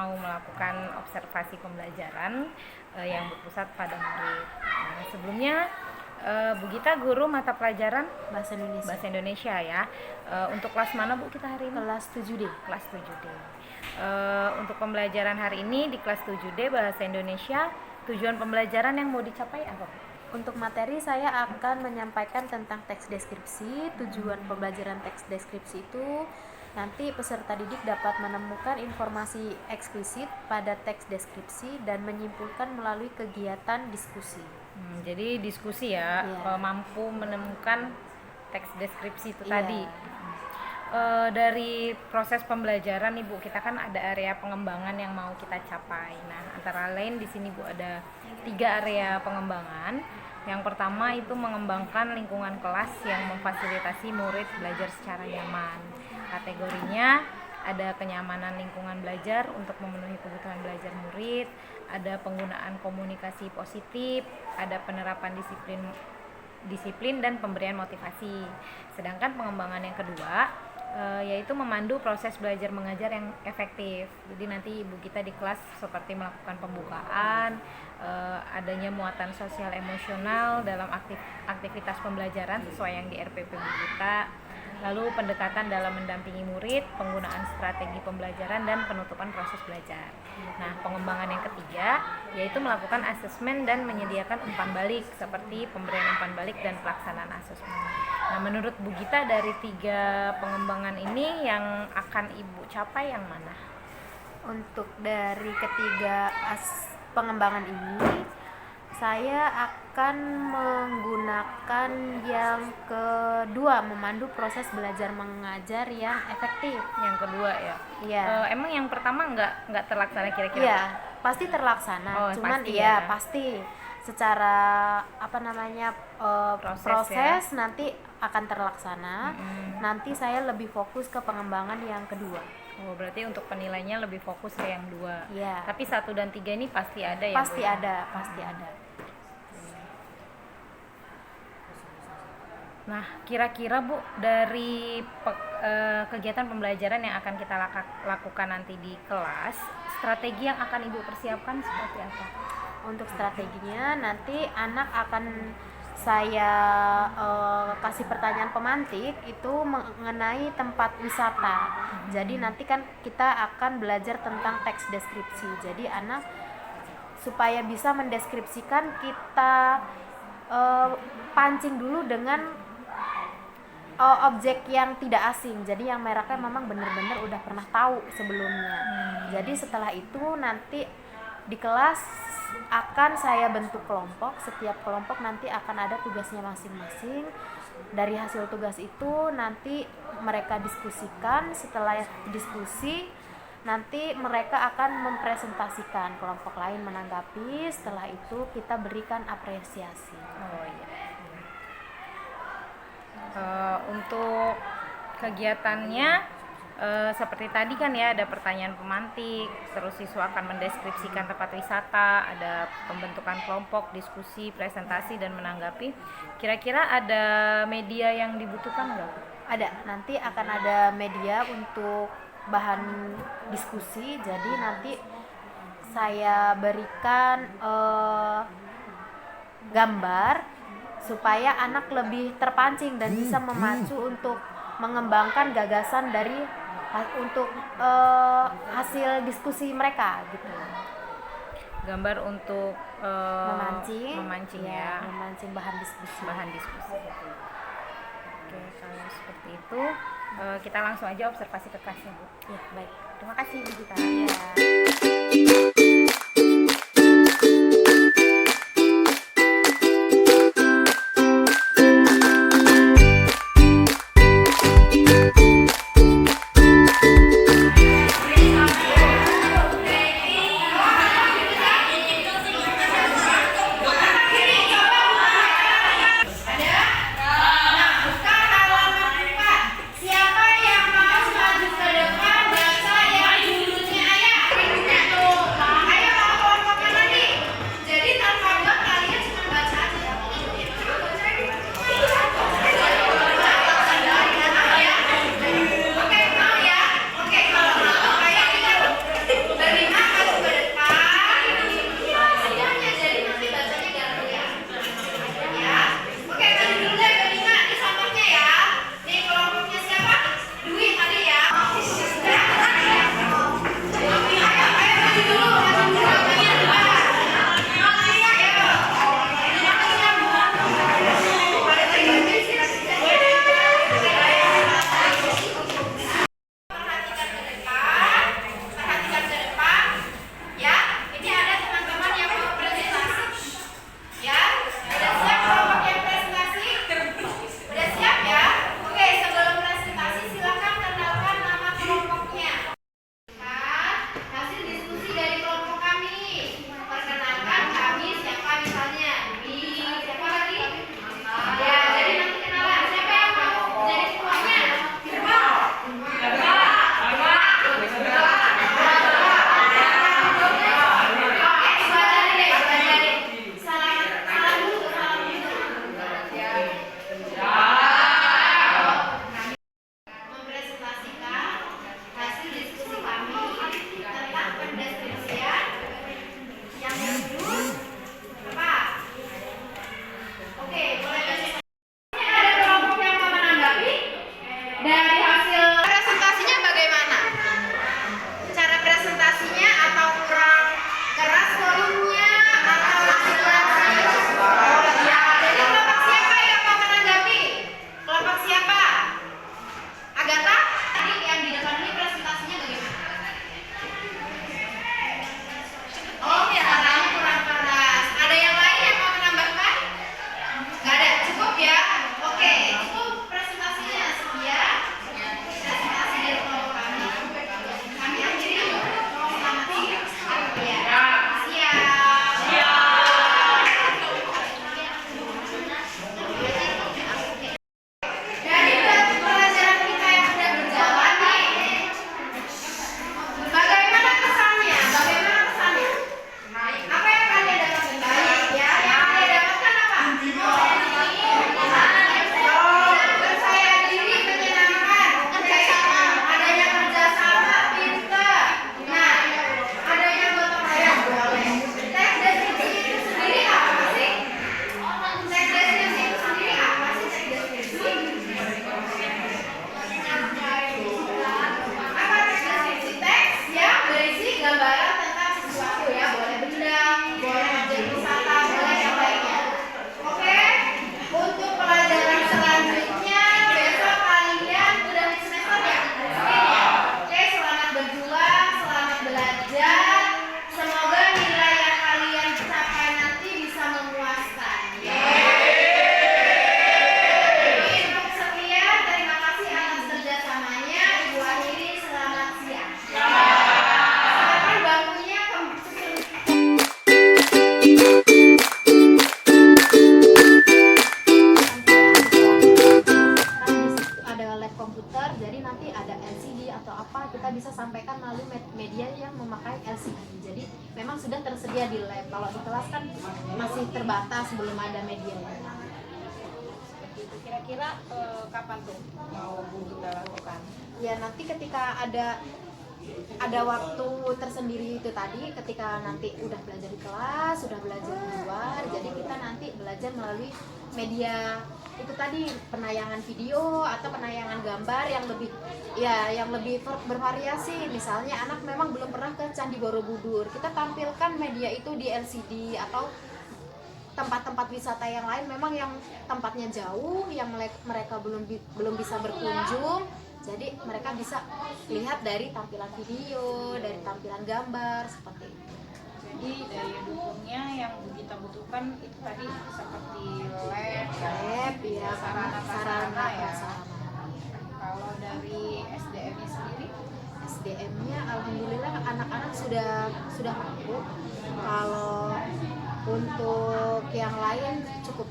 mau melakukan observasi pembelajaran yang berpusat pada murid. Nah, sebelumnya Bu Gita guru mata pelajaran Bahasa Indonesia ya. Untuk kelas mana Bu kita hari ini? kelas 7D. Kelas 7D. Untuk pembelajaran hari ini di kelas 7D Bahasa Indonesia, tujuan pembelajaran yang mau dicapai apa Bu? Untuk materi saya akan menyampaikan tentang teks deskripsi. Tujuan pembelajaran teks deskripsi itu nanti peserta didik dapat menemukan informasi eksplisit pada teks deskripsi dan menyimpulkan melalui kegiatan diskusi. Jadi diskusi ya, Iya. mampu menemukan teks deskripsi itu Iya. tadi. Dari proses pembelajaran nih Bu, kita kan ada area pengembangan yang mau kita capai. Nah, antara lain di sini Bu ada 3 area pengembangan. Yang pertama itu mengembangkan lingkungan kelas yang memfasilitasi murid belajar secara nyaman. Kategorinya ada kenyamanan lingkungan belajar untuk memenuhi kebutuhan belajar murid, ada penggunaan komunikasi positif, ada penerapan disiplin dan pemberian motivasi. Sedangkan pengembangan yang kedua yaitu memandu proses belajar mengajar yang efektif. Jadi nanti ibu kita di kelas seperti melakukan pembukaan, adanya muatan sosial emosional dalam aktivitas pembelajaran sesuai yang di RPP Bu Gita, lalu pendekatan dalam mendampingi murid, penggunaan strategi pembelajaran dan penutupan proses belajar. Nah, pengembangan yang ketiga yaitu melakukan asesmen dan menyediakan umpan balik seperti pemberian umpan balik dan pelaksanaan asesmen. Nah, menurut Bu Gita dari 3 pengembangan ini yang akan Ibu capai yang mana? Untuk dari ketiga pengembangan ini, saya akan menggunakan yang kedua, memandu proses belajar mengajar yang efektif. Yang kedua ya. Iya. Emang yang pertama nggak terlaksana kira-kira? Iya, pasti terlaksana. Cuman pasti iya ya. pasti secara proses ya. nanti akan terlaksana. Nanti saya lebih fokus ke pengembangan yang kedua. Berarti untuk penilainya lebih fokus ke yang 2. Iya. Tapi 1 dan 3 ini pasti ada ya? Pasti ada, pasti ada. Nah, kira-kira Bu, dari kegiatan pembelajaran yang akan kita lakukan nanti di kelas, strategi yang akan Ibu persiapkan seperti apa? Untuk strateginya nanti anak akan saya kasih pertanyaan pemantik itu mengenai tempat wisata. Jadi nanti kan kita akan belajar tentang teks deskripsi. Jadi anak supaya bisa mendeskripsikan, kita pancing dulu dengan objek yang tidak asing. Jadi yang mereka memang benar-benar udah pernah tahu sebelumnya. Jadi setelah itu nanti di kelas akan saya bentuk kelompok. Setiap kelompok nanti akan ada tugasnya masing-masing. Dari hasil tugas itu nanti mereka diskusikan. Setelah diskusi nanti mereka akan mempresentasikan, kelompok lain menanggapi. Setelah itu kita berikan apresiasi. Untuk kegiatannya seperti tadi kan ya, ada pertanyaan pemantik, terus siswa akan mendeskripsikan tempat wisata, ada pembentukan kelompok, diskusi, presentasi dan menanggapi. Kira-kira ada media yang dibutuhkan nggak? Ada, nanti akan ada media untuk bahan diskusi. Jadi nanti saya berikan gambar supaya anak lebih terpancing dan bisa memacu untuk mengembangkan gagasan dari untuk hasil diskusi mereka gitu. Gambar untuk memancing ya, memancing bahan diskusi. Oke, kalau seperti itu kita langsung aja observasi ke kelasnya Bu. Ya, baik. Terima kasih Bu Gita. di kelas kan masih terbatas, belum ada media. Kira-kira kapan tuh mau kita lakukan? Ya nanti ketika ada waktu tersendiri itu tadi, ketika nanti udah belajar di kelas, sudah belajar di luar, jadi kita nanti belajar melalui media itu tadi, penayangan video atau penayangan gambar yang lebih bervariasi. Misalnya anak memang belum pernah ke Candi Borobudur, kita tampilkan media itu di LCD, atau tempat-tempat wisata yang lain memang yang tempatnya jauh, yang mereka belum bisa berkunjung. Jadi mereka bisa lihat dari tampilan video, dari tampilan gambar, seperti itu. Jadi daya dukungnya yang kita butuhkan itu tadi seperti lab, Ya, sarana ya. sarana. Kalau dari SDM-nya sendiri, SDM-nya alhamdulillah anak-anak sudah mampu. Kalau untuk yang lain cukup